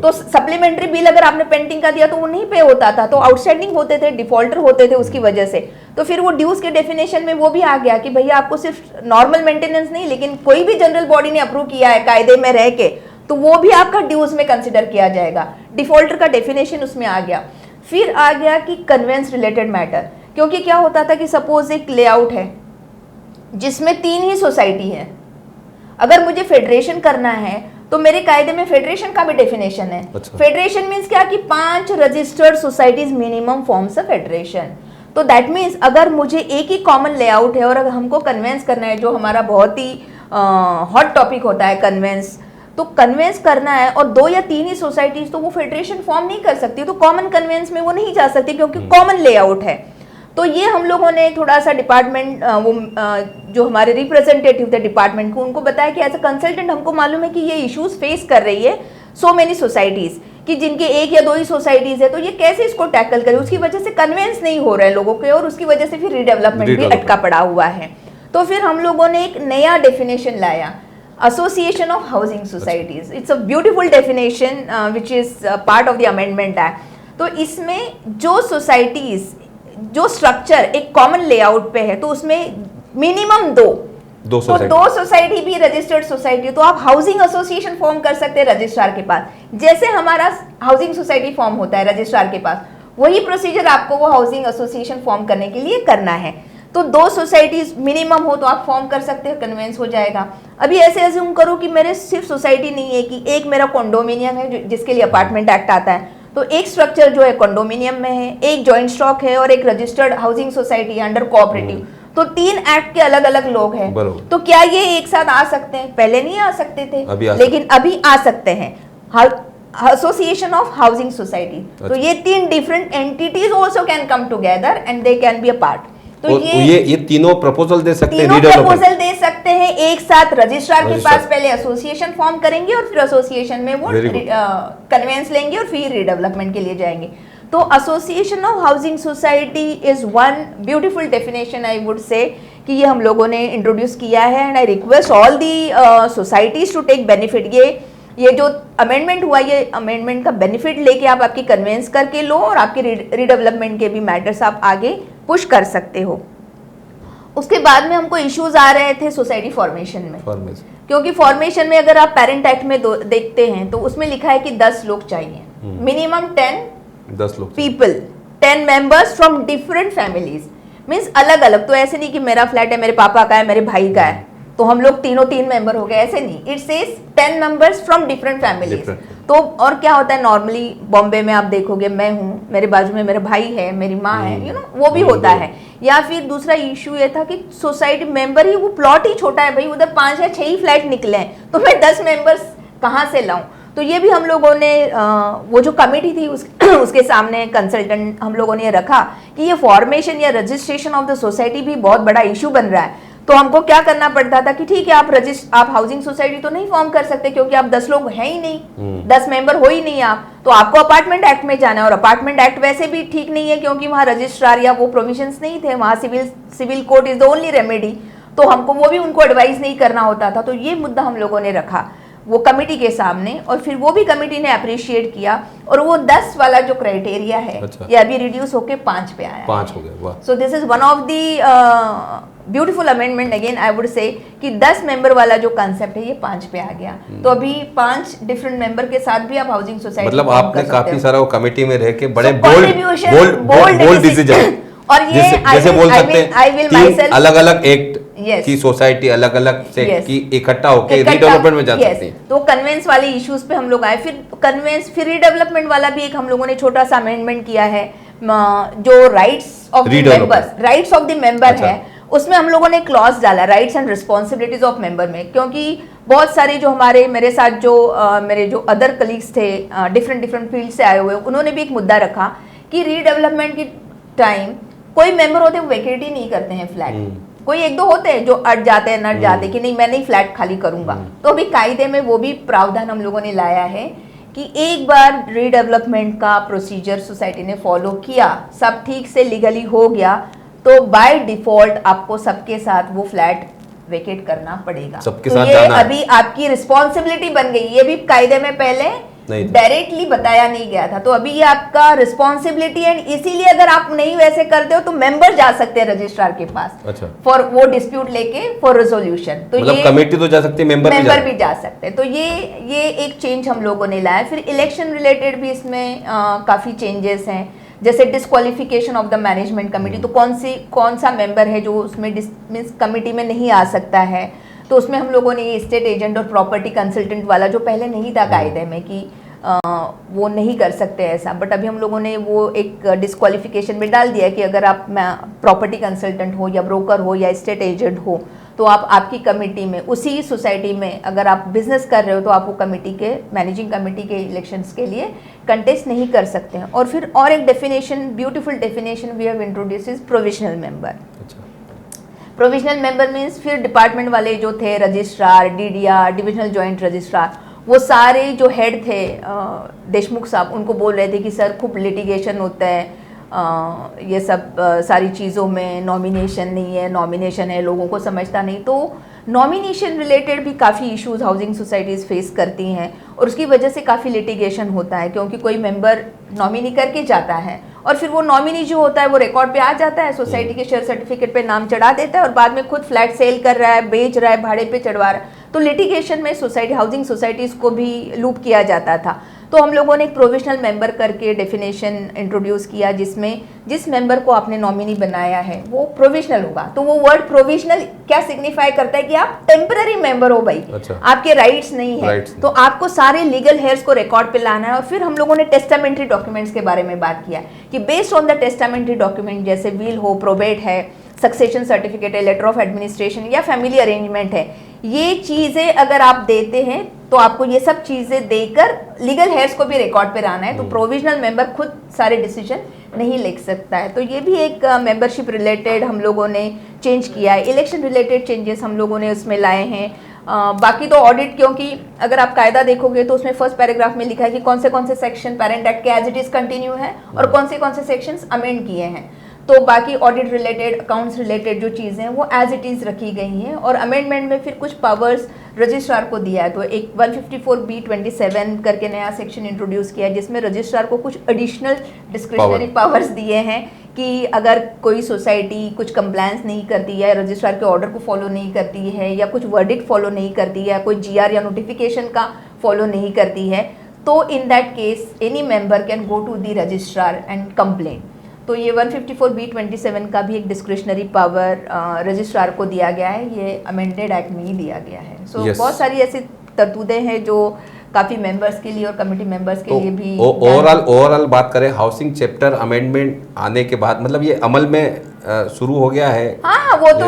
तो सप्लीमेंट्री बिल अगर आपने पेंटिंग का दिया तो वो नहीं पे होता था, तो आउटस्टैंडिंग होते थे, डिफॉल्टर होते थे उसकी वजह से। तो फिर वो ड्यूज के डेफिनेशन में वो भी आ गया कि भैया आपको सिर्फ नॉर्मल मेंटेनेंस नहीं, लेकिन कोई भी जनरल बॉडी ने अप्रूव किया है कायदे में रह के, तो वो भी आपका ड्यूज में कंसिडर किया जाएगा। डिफॉल्टर का डेफिनेशन उसमें आ गया। फिर आ गया कि कन्वेंस रिलेटेड मैटर, क्योंकि क्या होता था कि सपोज एक लेआउट है जिसमें 3 ही सोसाइटी है, अगर मुझे फेडरेशन करना है तो मेरे कायदे में फेडरेशन का भी डेफिनेशन है। फेडरेशन मीन्स क्या कि 5 registered societies minimum forms a federation. तो दैट मीन्स अगर मुझे एक ही कॉमन लेआउट है और अगर हमको कन्वेंस करना है, जो हमारा बहुत ही हॉट टॉपिक होता है कन्वेंस, तो कन्वेंस करना है और 2 या 3 ही सोसाइटीज, तो वो फेडरेशन फॉर्म नहीं कर सकती, तो कॉमन कन्वेंस में वो नहीं जा सकती क्योंकि कॉमन लेआउट है। तो ये हम लोगों ने थोड़ा सा डिपार्टमेंट जो हमारे रिप्रेजेंटेटिव थे डिपार्टमेंट को, उनको बताया कि एज अ कंसल्टेंट हमको मालूम है कि ये इश्यूज फेस कर रही है सो मेनी सोसाइटीज, कि जिनके एक या दो ही सोसाइटीज है, तो ये कैसे इसको टैकल करें, उसकी वजह से कन्वेंस नहीं हो रहे हैं लोगों के, और उसकी वजह से फिर रीडेवलपमेंट भी अटका पड़ा हुआ है। तो फिर हम लोगों ने एक नया डेफिनेशन लाया, association of housing societies. It's a beautiful definition which is part of the amendment act. तो इसमें जो सोसाइटीज, जो स्ट्रक्चर एक कॉमन लेआउट पे है, तो उसमें मिनिमम दो सोसाइटी भी रजिस्टर्ड सोसाइटी, तो आप हाउसिंग एसोसिएशन फॉर्म कर सकते हैं रजिस्ट्रार के पास। जैसे हमारा हाउसिंग सोसाइटी फॉर्म होता है रजिस्ट्रार के पास, वही प्रोसीजर आपको वो हाउसिंग एसोसिएशन फॉर्म करने के लिए करना है। तो 2 सोसाइटीज मिनिमम हो तो आप फॉर्म कर सकते हैं, कन्वेंस हो जाएगा। अभी ऐसे अज्यूम करो कि मेरे सिर्फ सोसाइटी नहीं है, कि एक मेरा कॉन्डोमिनियम है जिसके लिए अपार्टमेंट एक्ट आता है, तो एक स्ट्रक्चर जो है कॉन्डोमिनियम में है, एक जॉइंट स्टॉक है और एक registered housing society under cooperative. तो 3 एक्ट के अलग अलग लोग हैं, तो क्या ये एक साथ आ सकते हैं? पहले नहीं आ सकते थे, लेकिन अभी आ सकते हैं। एसोसिएशन ऑफ हाउसिंग सोसाइटी, तो ये 3 different entities also can come together and they can be a part. तो ये तीनों प्रपोजल दे सकते हैं, तीनों प्रपोजल दे सकते हैं एक साथ। रजिस्ट्रार के पास पहले एसोसिएशन फॉर्म करेंगे और फिर एसोसिएशन में वो कन्वेंस लेंगे और फिर रीडेवलपमेंट के लिए जाएंगे। तो association of housing society is one beautiful definition, I would say, कि ये हम लोगों ने इंट्रोड्यूस किया है। And I request all the societies to take benefit. ये जो अमेंडमेंट हुआ, ये अमेंडमेंट का बेनिफिट लेके आप आपकी कन्वेंस करके लो और आपके रीडेवलपमेंट के भी मैटर्स आप आगे पुश कर सकते हो। उसके बाद में हमको इश्यूज आ रहे थे सोसाइटी फॉर्मेशन में, क्योंकि फॉर्मेशन में अगर आप पेरेंट एक्ट में देखते हैं तो उसमें लिखा है कि 10 लोग चाहिए, मिनिमम 10 लोग people, 10 members from different families, means अलग अलग। तो ऐसे नहीं कि मेरा फ्लैट है, मेरे पापा का है, मेरे भाई का है, तो हम लोग तीनों 3 मेंबर हो गए, ऐसे नहीं। It says 10 members from different families. तो और क्या होता है, नॉर्मली बॉम्बे में आप देखोगे, मैं हूँ, मेरे बाजू में मेरे भाई है, मेरी माँ है, वो भी होता है। या फिर दूसरा इशू ये था कि सोसाइटी मेंबर ही, वो प्लॉट ही छोटा है भाई, उधर 5 या 6 ही फ्लैट निकले हैं, तो मैं 10 मेंबर्स कहाँ से लाऊं। तो ये भी हम लोगों ने वो जो कमेटी थी उसके सामने कंसल्टेंट हम लोगों ने रखा कि ये फॉर्मेशन या रजिस्ट्रेशन ऑफ द सोसाइटी भी बहुत बड़ा इशू बन रहा है। तो हमको क्या करना पड़ता था कि ठीक है, आप हाउसिंग सोसाइटी तो नहीं फॉर्म कर सकते क्योंकि आप 10 लोग हैं ही नहीं, 10 मेंबर हो ही नहीं आप, तो आपको अपार्टमेंट एक्ट में जाना है। और अपार्टमेंट एक्ट वैसे भी ठीक नहीं है क्योंकि वहाँ रजिस्ट्रार या वो प्रोविजंस नहीं थे, वहाँ civil court is the only remedy, तो हमको वो भी उनको एडवाइस नहीं करना होता था। तो ये मुद्दा हम लोगों ने रखा वो कमेटी के सामने, और फिर वो भी कमेटी ने अप्रिशिएट किया, और वो 10 वाला जो क्राइटेरिया है, ये अभी रिड्यूस होके 5 पे आया, 5 हो गया। So this is one of the beautiful amendment again, I would say, कि 10 मेंबर वाला जो कंसेप्ट है ये 5 पे आ गया। तो अभी 5 डिफरेंट मेंबर के साथ भी आप हाउसिंग सोसाइटी, मतलब आपने काफी सारा वो कमेटी में रह के बड़े बोल्ड डिसीजन, और ये जैसे बोल सकते हैं 3 अलग-अलग एक्ट की सोसाइटी अलग अलग से की इकट्ठा होकर रीडेवलपमेंट में जा सकती है। तो कन्वेंस वाले इश्यूज पे हम लोग आए, फिर रीडेवलपमेंट वाला भी एक हम लोगों ने छोटा सा अमेंडमेंट किया है, जो राइट्स ऑफ द मेंबर है, उसमें हम लोगों ने क्लॉज डाला rights and responsibilities of member में, क्योंकि बहुत सारे जो मेरे साथ जो मेरे जो अदर कलीग्स थे डिफरेंट फील्ड से आए हुए, उन्होंने भी एक मुद्दा रखा कि रीडेवलपमेंट के टाइम कोई मेंबर होते हैं वेकेट ही नहीं करते हैं फ्लैट, कोई 1-2 होते हैं जो अट जाते हैं नट जाते कि नहीं मैं नहीं फ्लैट खाली करूंगा। तो अभी कायदे में वो भी प्रावधान हम लोगों ने लाया है कि एक बार रीडेवलपमेंट का प्रोसीजर सोसाइटी ने फॉलो किया, सब ठीक से लीगली हो गया, तो बाय डिफॉल्ट आपको सबके साथ वो फ्लैट वेकेट करना पड़ेगा। सबके तो साथ ये जाना अभी आपकी रिस्पॉन्सिबिलिटी बन गई, ये भी कायदे में पहले डायरेक्टली बताया नहीं गया था, तो अभी ये आपका रिस्पॉन्सिबिलिटी है। इसीलिए अगर आप नहीं वैसे करते हो तो मेंबर जा सकते हैं रजिस्ट्रार के पास फॉर वो डिस्प्यूट लेके फॉर रेजोल्यूशन। तो मतलब कमेटी तो जा सकती है, मेंबर भी जा सकते हैं। तो ये एक चेंज हम लोगों ने लाया। फिर इलेक्शन रिलेटेड भी इसमें काफी चेंजेस हैं, जैसे disqualification of the management committee, तो कौन सा मेंबर है जो उसमें कमेटी में नहीं आ सकता है, तो उसमें हम लोगों ने ये स्टेट एजेंट और प्रॉपर्टी कंसल्टेंट वाला जो पहले नहीं था कायदे में कि वो नहीं कर सकते ऐसा, बट अभी हम लोगों ने वो एक डिस्क्वालिफिकेशन में डाल दिया कि अगर आप प्रॉपर्टी कंसल्टेंट हो या ब्रोकर हो या स्टेट एजेंट हो तो आप आपकी कमेटी में उसी सोसाइटी में अगर आप बिजनेस कर रहे हो तो आप वो कमेटी के मैनेजिंग कमेटी के इलेक्शंस के लिए कंटेस्ट नहीं कर सकते हैं। और फिर और एक definition, beautiful definition we have introduce is provisional member. Provisional member means फिर डिपार्टमेंट वाले जो थे registrar, DDR, divisional joint registrar, वो सारे जो हेड थे देशमुख साहब उनको बोल रहे थे कि सर खूब लिटिगेशन होता है, ये सब सारी चीज़ों में नॉमिनेशन नहीं है, नॉमिनेशन है, लोगों को समझता नहीं। तो नॉमिनेशन रिलेटेड भी काफ़ी इश्यूज हाउसिंग सोसाइटीज़ फेस करती हैं और उसकी वजह से काफ़ी लिटिगेशन होता है, क्योंकि कोई मेंबर नॉमिनी करके जाता है और फिर वो नॉमिनी जो होता है वो रिकॉर्ड पे आ जाता है, सोसाइटी के शेयर सर्टिफिकेट पे नाम चढ़ा देता है और बाद में खुद फ्लैट सेल कर रहा है, बेच रहा है, भाड़े पे चढ़वा रहा है। तो लिटिगेशन में सोसाइटी हाउसिंग सोसाइटीज़ को भी लूप किया जाता था। तो हम लोगों ने एक प्रोविजनल मेंबर करके डेफिनेशन इंट्रोड्यूस किया, जिसमें जिस मेंबर को आपने नॉमिनी बनाया है वो प्रोविजनल होगा। तो वो वर्ड प्रोविजनल क्या सिग्निफाई करता है कि आप टेम्पररी मेंबर हो भाई। अच्छा। आपके राइट्स नहीं है, तो आपको सारे लीगल हेयर्स को रिकॉर्ड पे लाना है। और फिर हम लोगों ने टेस्टामेंट्री डॉक्यूमेंट्स के बारे में बात किया कि based on the testamentary document, जैसे विल हो, प्रोबेट है, सक्सेशन सर्टिफिकेट है, लेटर ऑफ एडमिनिस्ट्रेशन या फैमिली अरेंजमेंट है, ये चीज़ें अगर आप देते हैं तो आपको ये सब चीज़ें देकर लीगल हेयर्स को भी रिकॉर्ड पे लाना है। तो प्रोविजनल मेंबर खुद सारे डिसीजन नहीं ले सकता है। तो ये भी एक मेंबरशिप रिलेटेड हम लोगों ने चेंज किया है। इलेक्शन रिलेटेड चेंजेस हम लोगों ने उसमें लाए हैं। बाकी तो ऑडिट, क्योंकि अगर आप कायदा देखोगे तो उसमें फर्स्ट पैराग्राफ में लिखा है कि कौन से सेक्शन पेरेंट एक्ट के एज इट इज कंटिन्यू है और कौन से सेक्शंस अमेंड किए हैं। तो बाकी ऑडिट रिलेटेड, अकाउंट्स रिलेटेड जो चीज़ें हैं वो एज इट इज़ रखी गई हैं। और अमेंडमेंट में फिर कुछ पावर्स रजिस्ट्रार को दिया है। तो एक 154B27 करके नया सेक्शन इंट्रोड्यूस किया है, जिसमें रजिस्ट्रार को कुछ एडिशनल डिस्क्रिशनरी पावर्स दिए हैं कि अगर कोई सोसाइटी कुछ कंप्लायंस नहीं करती है, रजिस्ट्रार के ऑर्डर को फॉलो नहीं करती है, या कुछ वर्डिक्ट फॉलो नहीं करती है, कोई GR या नोटिफिकेशन का फॉलो नहीं करती है, तो in that case any member can go to the registrar and complain. तो ये 154B27 का भी एक डिस्क्रिशनरी पावर रजिस्ट्रार को दिया गया है, ये अमेंडेड एक्ट में ही दिया गया है। सो बहुत सारी ऐसी तरतूदें हैं जो काफ़ी मेंबर्स के लिए और कमेटी मेंबर्स के लिए भी। ओवरऑल बात करें, हाउसिंग चैप्टर अमेंडमेंट आने के बाद मतलब ये अमल में शुरू हो गया है। हाँ, वो तो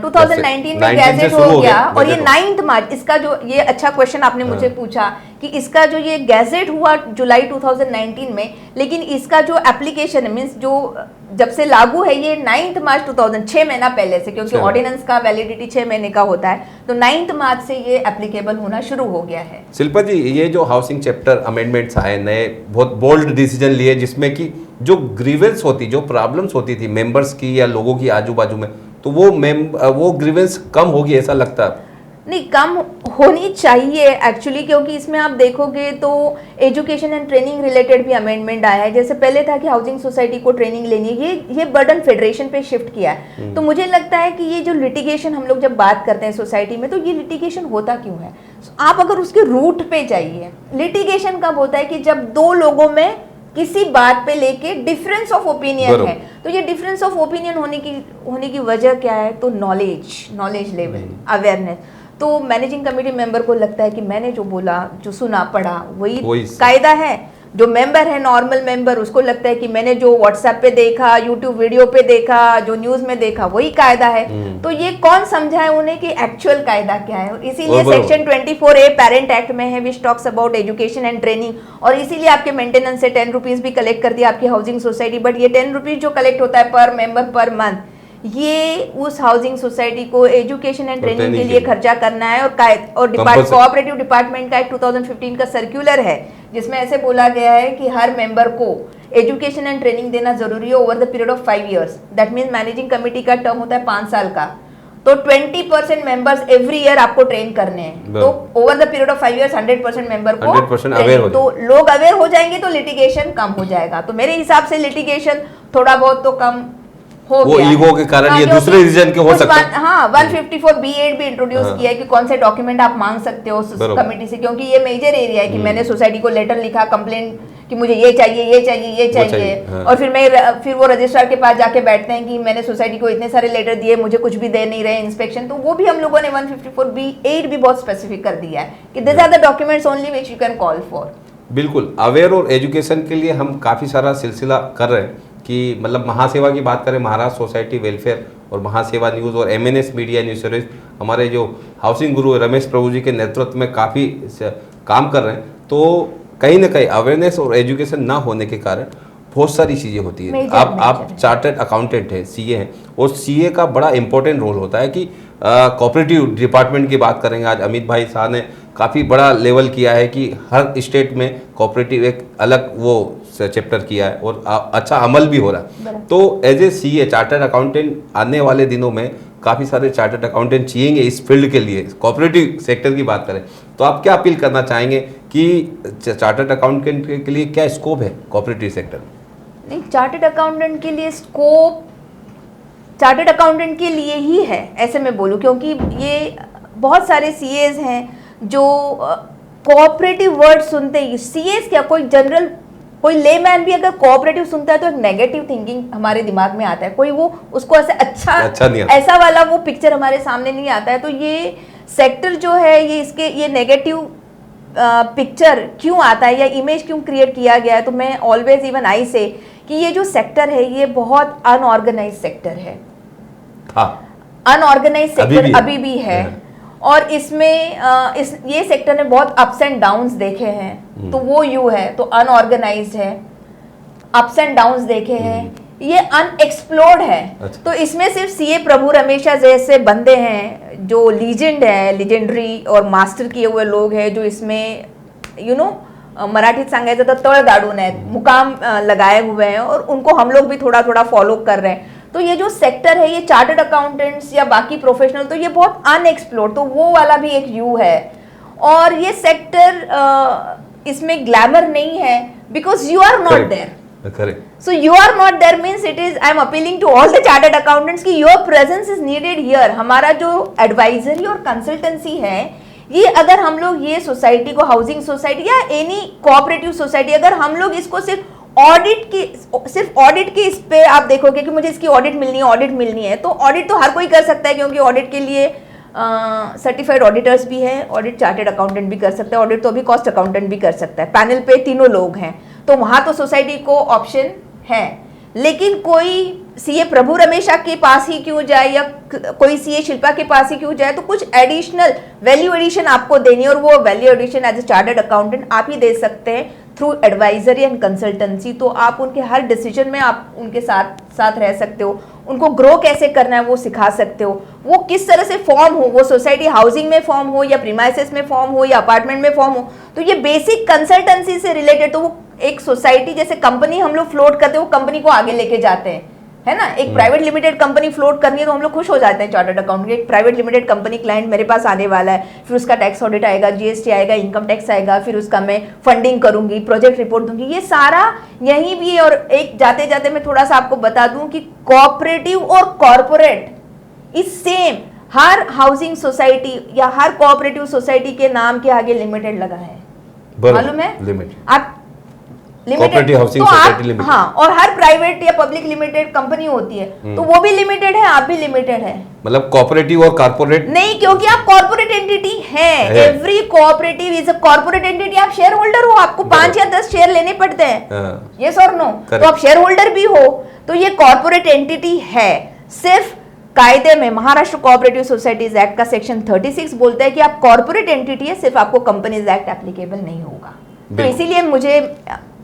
2019 में गैजेट हो गया और ये 9 मार्च, इसका जो ये अच्छा क्वेश्चन आपने मुझे पूछा कि इसका जो ये गैजेट हुआ जुलाई 2019 में, लेकिन इसका जो एप्लीकेशन मीन्स जो जब से लागू है ये 9 मार्च 2000, 6 महीना पहले से, क्योंकि ऑर्डिनेंस का वैलिडिटी 6 महीने का होता है, तो 9 मार्च से ये एप्लीकेबल होना शुरू हो गया है। शिल्पा जी, ये जो हाउसिंग चैप्टर अमेंडमेंट्स आए नए, बहुत बोल्ड डिसीजन लिए, जिसमें कि जो ग्रीवेंस होती, जो प्रॉब्लम्स होती थी मेंबर्स की या लोगों की आजू बाजू में, तो वो ग्रीवेंस कम होगी ऐसा लगता है? नहीं, कम होनी चाहिए एक्चुअली, क्योंकि इसमें आप देखोगे तो एजुकेशन एंड ट्रेनिंग रिलेटेड भी अमेंडमेंट आया है। जैसे पहले था कि हाउसिंग सोसाइटी को ट्रेनिंग लेनी है, ये बर्डन फेडरेशन पे शिफ्ट किया है। तो मुझे लगता है कि ये जो लिटिगेशन हम लोग जब बात करते हैं सोसाइटी में, तो ये लिटिगेशन होता क्यों है? आप अगर उसके रूट पे जाइए, लिटिगेशन कब होता है कि जब दो लोगों में किसी बात पे लेके डिफरेंस ऑफ ओपिनियन है। तो ये डिफरेंस ऑफ ओपिनियन होने की वजह क्या है? तो नॉलेज लेवल, अवेयरनेस। तो मैनेजिंग कमेटी मेंबर को लगता है कि मैंने जो बोला, जो सुना पढ़ा, वही कायदा है। जो मेंबर है, नॉर्मल मेंबर, उसको लगता है कि मैंने जो व्हाट्सएप पे देखा, यूट्यूब वीडियो पे देखा, जो न्यूज में देखा, वही कायदा है। तो ये कौन समझाए उन्हें कि एक्चुअल कायदा क्या है? और इसीलिए सेक्शन 24A पेरेंट एक्ट में है, which talks about education and training, और इसीलिए आपके मेंटेनेंस से 10 रुपीज भी कलेक्ट कर दिया आपकी हाउसिंग सोसाइटी। बट ये 10 रुपीज जो कलेक्ट होता है पर मेंबर पर मंथ, ये उस हाउसिंग सोसाइटी को एजुकेशन एंड ट्रेनिंग के लिए खर्चा करना है। और कोऑपरेटिव डिपार्टमेंट का एक 2015 का सर्कुलर है, जिसमें ऐसे बोला गया है कि हर मेंबर को एजुकेशन एंड ट्रेनिंग देना जरूरी है over the period of 5 years। That means managing committee का टर्म होता है 5 साल का, तो 20% मेंबर्स एवरी ईयर आपको ट्रेन करने हैं। तो over the period of 5 years 100% member को 100% अवेयर हो, तो लोग अवेयर हो जाएंगे तो लिटिगेशन कम हो जाएगा। तो मेरे हिसाब से लिटिगेशन थोड़ा बहुत तो कम हो वो गया ईगो के कारण ये दूसरे रीजन के हो सकता है। हाँ, 154B8 भी इंट्रोड्यूस किया है कि कौन से डॉक्यूमेंट आप मांग सकते हो कमेटी से, क्योंकि ये मेजर एरिया है कि मैंने सोसाइटी को लेटर लिखा, कंप्लेंट कि मुझे ये चाहिए, ये चाहिए, ये चाहिए, और फिर वो रजिस्ट्रार के पास जाके बैठते हैं कि मैंने सोसाइटी को इतने सारे लेटर दिए, मुझे कुछ भी दे नहीं रहे इंस्पेक्शन। तो वो भी हम लोगों ने 154B8 भी बहुत स्पेसिफिक कर दिया है कि this are the documents only which you can call for. बिल्कुल, अवेयर और एजुकेशन के लिए हम काफ़ी सारा सिलसिला कर रहे हैं कि मतलब महासेवा की बात करें, महाराष्ट्र सोसाइटी वेलफेयर और महासेवा न्यूज़ और MNS मीडिया न्यूज़ सर्विस, हमारे जो हाउसिंग गुरु रमेश प्रभु जी के नेतृत्व में काफ़ी काम कर रहे हैं। तो कहीं ना कहीं अवेयरनेस और एजुकेशन ना होने के कारण बहुत सारी चीज़ें होती है। आप चार्टर्ड अकाउंटेंट हैं, CA हैं, और CA का बड़ा इंपॉर्टेंट रोल होता है कि कोऑपरेटिव डिपार्टमेंट की बात करेंगे। आज अमित भाई शाह ने काफ़ी बड़ा लेवल किया है कि हर स्टेट में कोऑपरेटिव एक अलग वो चैप्टर किया है और अच्छा अमल भी हो रहा है। बराबर। तो as a CA chartered accountant आने वाले दिनों में काफ़ी सारे चार्टर्ड अकाउंटेंट चाहिएंगे इस फील्ड के लिए, कोऑपरेटिव सेक्टर की बात करें तो आप क्या अपील करना चाहेंगे कि चार्टर्ड अकाउंटेंट के लिए क्या स्कोप है कोऑपरेटिव सेक्टर में? नहीं, चार्टर्ड अकाउंटेंट के लिए स्कोप चार्टर्ड अकाउंटेंट के लिए ही है ऐसे मैं बोलूँ, क्योंकि ये बहुत सारे सीएज हैं जो कोऑपरेटिव वर्ड सुनते ही, सीएज क्या कोई जनरल कोई लेमैन भी अगर कोऑपरेटिव सुनता है तो एक नेगेटिव थिंकिंग हमारे दिमाग में आता है, कोई वो उसको ऐसे अच्छा नहीं आता। ऐसा वाला वो पिक्चर हमारे सामने नहीं आता है। तो ये सेक्टर जो है ये नेगेटिव पिक्चर क्यों आता है या इमेज क्यों क्रिएट किया गया है, तो मैं ऑलवेज इवन आई से कि ये जो सेक्टर है ये बहुत अनऑर्गेनाइज सेक्टर है, अनऑर्गेनाइज सेक्टर अभी भी है। और इसमें ये सेक्टर ने बहुत अप्स एंड डाउन्स देखे हैं, तो वो यू है तो अनऑर्गेनाइज्ड है, अप्स एंड डाउन्स देखे हैं, ये अनएक्सप्लोर्ड है। अच्छा। तो इसमें सिर्फ सीए प्रभु रमेशा जैसे बंदे हैं जो लीजेंड है, लीजेंडरी और मास्टर किए हुए लोग हैं जो इसमें मराठीत सांगायचं तर तळ गाडून आहेत, मुकाम लगाए हुए हैं और उनको हम लोग भी थोड़ा थोड़ा फॉलो कर रहे हैं। तो ये जो सेक्टर है ये चार्टर्ड अकाउंटेंट्स या बाकी प्रोफेशनल तो ये बहुत अनएक्सप्लोर्ड, तो वो वाला भी एक यू है। और ये सेक्टर इसमें ग्लैमर नहीं है because you are not there. So you are not there means it is, I am appealing to all the chartered accountants कि your presence is needed here। हमारा जो advisory और consultancy है ये अगर हम लोग ये सोसाइटी को, हाउसिंग सोसाइटी या एनी कोऑपरेटिव सोसाइटी, अगर हम लोग इसको सिर्फ ऑडिट की इस पे आप देखोगे कि मुझे इसकी ऑडिट मिलनी है, तो ऑडिट तो हर कोई कर सकता है क्योंकि ऑडिट के लिए सर्टिफाइड ऑडिटर्स भी है, ऑडिट चार्टर्ड अकाउंटेंट भी कर सकता है, ऑडिट तो अभी कॉस्ट अकाउंटेंट भी कर सकता है। पैनल पे तीनों लोग हैं तो वहां तो सोसाइटी को ऑप्शन है। लेकिन कोई सीए प्रभु रमेशा के पास ही क्यों जाए या कोई सीए शिल्पा के पास ही क्यों जाए, तो कुछ एडिशनल वैल्यू एडिशन आपको देनी है और वो value addition as a chartered accountant आप ही दे सकते हैं थ्रू एडवाइजरी एंड कंसल्टेंसी। तो आप उनके हर डिसीजन में आप उनके साथ रह सकते हो, उनको ग्रो कैसे करना है वो सिखा सकते हो, वो किस तरह से फॉर्म हो, वो सोसाइटी हाउसिंग में फॉर्म हो या प्रीमाइसेस में फॉर्म हो या अपार्टमेंट में फॉर्म हो, तो ये बेसिक कंसल्टेंसी से रिलेटेड। तो वो एक सोसाइटी जैसे कंपनी हम लोग फ्लोट करते हैं, वो कंपनी को आगे लेके जाते हैं, है ना। एक प्राइवेट लिमिटेड कंपनी फ्लोट करनी है तो हम लोग खुश हो जाते हैं चार्टर्ड अकाउंटेंट, एक प्राइवेट लिमिटेड कंपनी क्लाइंट मेरे पास आने वाला है, फिर उसका टैक्स ऑडिट आएगा, जीएसटी आएगा, इनकम टैक्स आएगा, फिर उसका मैं फंडिंग करूंगी, प्रोजेक्ट रिपोर्ट दूंगी, ये सारा यहीं भी है। और एक जाते जाते मैं थोड़ा सा आपको बता दूं कि कोऑपरेटिव और corporate is same. Her housing society या हर कोऑपरेटिव सोसाइटी के नाम के आगे लिमिटेड लगा है, मालूम है आप कोऑपरेटिव हाउसिंग सोसाइटी लिमिटेड। हाँ, और हर प्राइवेट या पब्लिक लिमिटेड कंपनी होती है तो वो भी लिमिटेड है, आप भी लिमिटेड है। मतलब कोऑपरेटिव और कॉर्पोरेट नहीं, क्योंकि आप कॉर्पोरेट एंटिटी हैं। Every cooperative is a corporate entity. आप शेयर होल्डर हो, आपको 5 या 10 शेयर लेने पड़ते हैं, यस और नो, तो आप शेयर होल्डर भी हो, तो ये कॉर्पोरेट एंटिटी है। सिर्फ कायदे में महाराष्ट्र कोऑपरेटिव सोसाइटीज एक्ट का सेक्शन 36 बोलता है कि आप कॉर्पोरेट एंटिटी है, सिर्फ आपको कंपनीज एक्ट एप्लीकेबल नहीं होगा। तो इसीलिए मुझे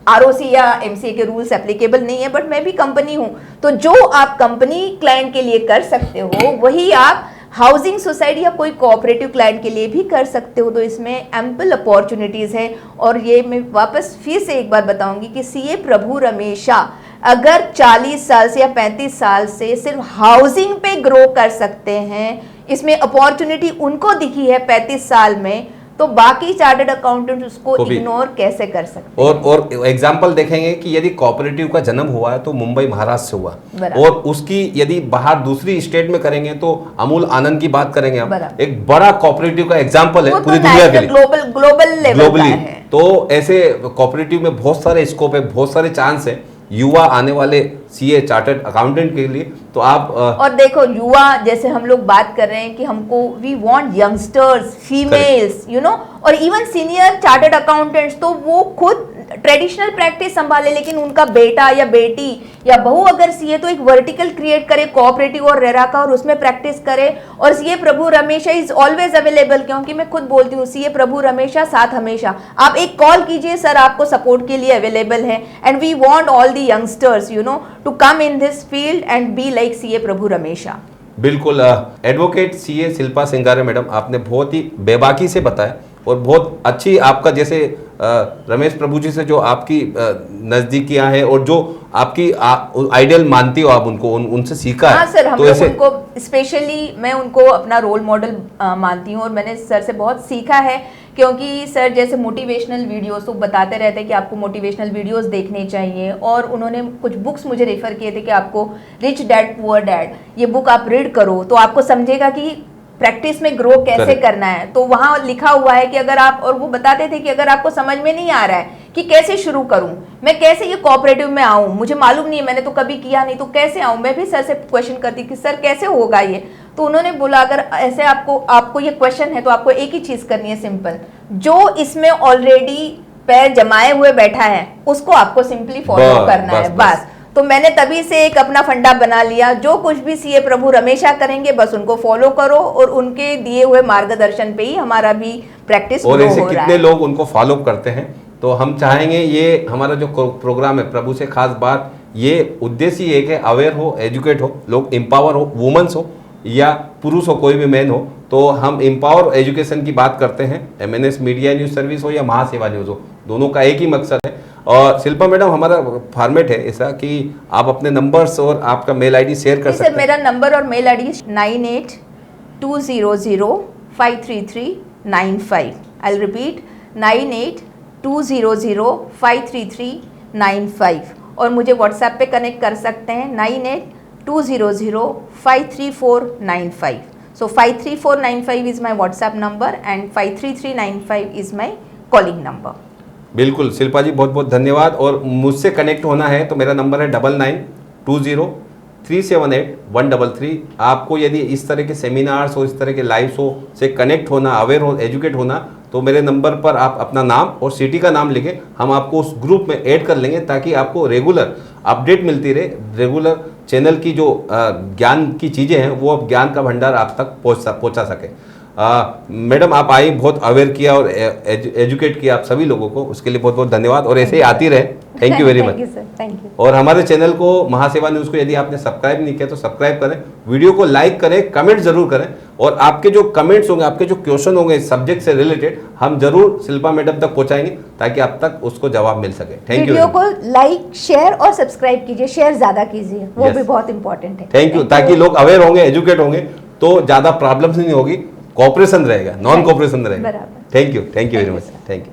आरओसी या एमसीए के रूल्स एप्लीकेबल नहीं है, बट मैं भी कंपनी हूं, तो जो आप कंपनी क्लाइंट के लिए कर सकते हो वही आप हाउसिंग सोसाइटी या कोई कोऑपरेटिव क्लाइंट के लिए भी कर सकते हो। तो इसमें एम्पल अपॉर्चुनिटीज है। और ये मैं वापस फिर से एक बार बताऊंगी कि सीए प्रभु रमेशा अगर 40 साल से या 35 साल से सिर्फ हाउसिंग पे ग्रो कर सकते हैं, इसमें अपॉर्चुनिटी उनको दिखी है 35 साल में, तो बाकी चार्टर्ड अकाउंटेंट उसको इग्नोर कैसे कर सकते हैं। और एग्जांपल देखेंगे कि यदि कोऑपरेटिव का जन्म हुआ है तो मुंबई महाराष्ट्र से हुआ, और उसकी यदि बाहर दूसरी स्टेट में करेंगे तो अमूल आनंद की बात करेंगे हम, एक बड़ा कोऑपरेटिव का एग्जांपल है पूरी दुनिया के लिए, ग्लोबल लेवल का है। तो ऐसे कोऑपरेटिव में बहुत सारे स्कोप है, बहुत सारे चांस है युवा आने वाले सीए चार्टर्ड अकाउंटेंट के लिए। तो आप और देखो युवा जैसे हम लोग बात कर रहे हैं कि हमको we want youngsters, females, you know, और इवन सीनियर चार्टर्ड अकाउंटेंट्स, तो वो खुद ट्रेडिशनल प्रैक्टिस संभाले, लेकिन उनका बेटा या बेटी या बहू अगर सीए तो एक वर्टिकल क्रिएट करे कोऑपरेटिव और रेरा का, और उसमें प्रैक्टिस करे। और CA Prabhu Ramesha is always available, क्योंकि मैं खुद बोलती हूँ सीए प्रभु रमेशा साथ हमेशा। आप एक कॉल कीजिए, सर आपको सपोर्ट के लिए अवेलेबल है। And we want all the youngsters you know to come in this field and be like CA Prabhu Ramesha. बिल्कुल। एडवोकेट सीए शिल्पा सिंगारे मैडम, आपने बहुत ही बेबाकी से बताया और बहुत अच्छी आपका जैसे रमेश प्रभु जी से जो आपकी नज़दीकियाँ हैं और जो आपकी आइडियल मानती हो आप उनको उनसे सीखा है। हाँ सर, हम तो लोग ऐसे उनको स्पेशली मैं उनको अपना रोल मॉडल मानती हूँ और मैंने सर से बहुत सीखा है, क्योंकि सर जैसे मोटिवेशनल वीडियोस तो बताते रहते हैं कि आपको मोटिवेशनल वीडियोस देखने चाहिए, और उन्होंने कुछ बुक्स मुझे रेफर किए थे कि आपको रिच डैड पुअर डैड ये बुक आप रीड करो तो आपको समझेगा कि प्रैक्टिस में ग्रो कैसे Correct. करना है। तो वहाँ लिखा हुआ है कि अगर आप, और वो बताते थे कि अगर आपको समझ में नहीं आ रहा है कि कैसे शुरू करूं, मैं कैसे ये कोऑपरेटिव में आऊं, मुझे मालूम नहीं है, मैंने तो कभी किया नहीं, तो कैसे आऊं, मैं भी सर से क्वेश्चन करती कि सर कैसे होगा ये। तो उन्होंने बोला अगर ऐसे आपको ये क्वेश्चन है तो आपको एक ही चीज करनी है, सिंपल, जो इसमें ऑलरेडी पैर जमाए हुए बैठा है उसको आपको सिंपली फॉलो करना है, बस। तो मैंने तभी से एक अपना फंडा बना लिया, जो कुछ भी सीए प्रभु हमेशा करेंगे बस उनको फॉलो करो, और उनके दिए हुए मार्गदर्शन पे ही हमारा भी प्रैक्टिस और ग्रो ऐसे हो रहा कितने है। लोग उनको फॉलो करते हैं। तो हम चाहेंगे ये हमारा जो प्रोग्राम है प्रभु से खास बात, ये उद्देश्य ये है कि अवेयर हो, एजुकेट हो, लोग एम्पावर हो, वुमेन्स हो या पुरुष हो, कोई भी मैन हो, तो हम एम्पावर एजुकेशन की बात करते हैं। एमएनएस मीडिया न्यूज़ सर्विस हो या महासेवा न्यूज़ हो, दोनों का एक ही मकसद है। और शिल्पा मैडम, हमारा फॉर्मेट है ऐसा कि आप अपने नंबर्स और आपका मेल आईडी शेयर कर सकते हैं। मेरा नंबर और मेल आईडी 9820053395। आई रिपीट 9820053395, और मुझे व्हाट्सएप पे कनेक्ट कर सकते हैं 9820053495। सो 53495 is my WhatsApp number and 53395 is my calling number. बिल्कुल शिल्पा जी, बहुत बहुत धन्यवाद। और मुझसे कनेक्ट होना है तो मेरा नंबर है 9920378133। आपको यदि इस तरह के सेमिनार्स और इस तरह के लाइव शो से कनेक्ट होना, अवेयर हो, एजुकेट होना, तो मेरे नंबर पर आप अपना नाम और सिटी का नाम लिखें, हम आपको उस ग्रुप में ऐड कर लेंगे ताकि आपको रेगुलर अपडेट मिलती रहे। रेगुलर चैनल की जो ज्ञान की चीज़ें हैं वो अब ज्ञान का भंडार आप तक पहुँचा सके। मैडम आप आई, बहुत अवेयर किया और एजुकेट किया आप सभी लोगों को, उसके लिए बहुत बहुत धन्यवाद, और ऐसे ही आती रहे। Thank you very much. Thank you. और हमारे चैनल को महासेवा न्यूज़ को यदि आपने सब्सक्राइब नहीं किया तो सब्सक्राइब करें, वीडियो को लाइक करें, कमेंट जरूर करें, और आपके जो कमेंट्स होंगे, आपके जो क्वेश्चन होंगे इस सब्जेक्ट से रिलेटेड, हम जरूर शिल्पा मैडम तक पहुंचाएंगे ताकि आप तक उसको जवाब मिल सके। Thank you. वीडियो को लाइक, शेयर और सब्सक्राइब कीजिए, शेयर ज्यादा कीजिए, वो Yes. भी बहुत इंपॉर्टेंट है। थैंक यू, ताकि लोग अवेयर होंगे, एजुकेट होंगे, तो ज़्यादा प्रॉब्लम्स नहीं होगी, कोऑपरेशन रहेगा, नॉन कोऑपरेशन रहेगा। बराबर। Thank you very much. Thank you.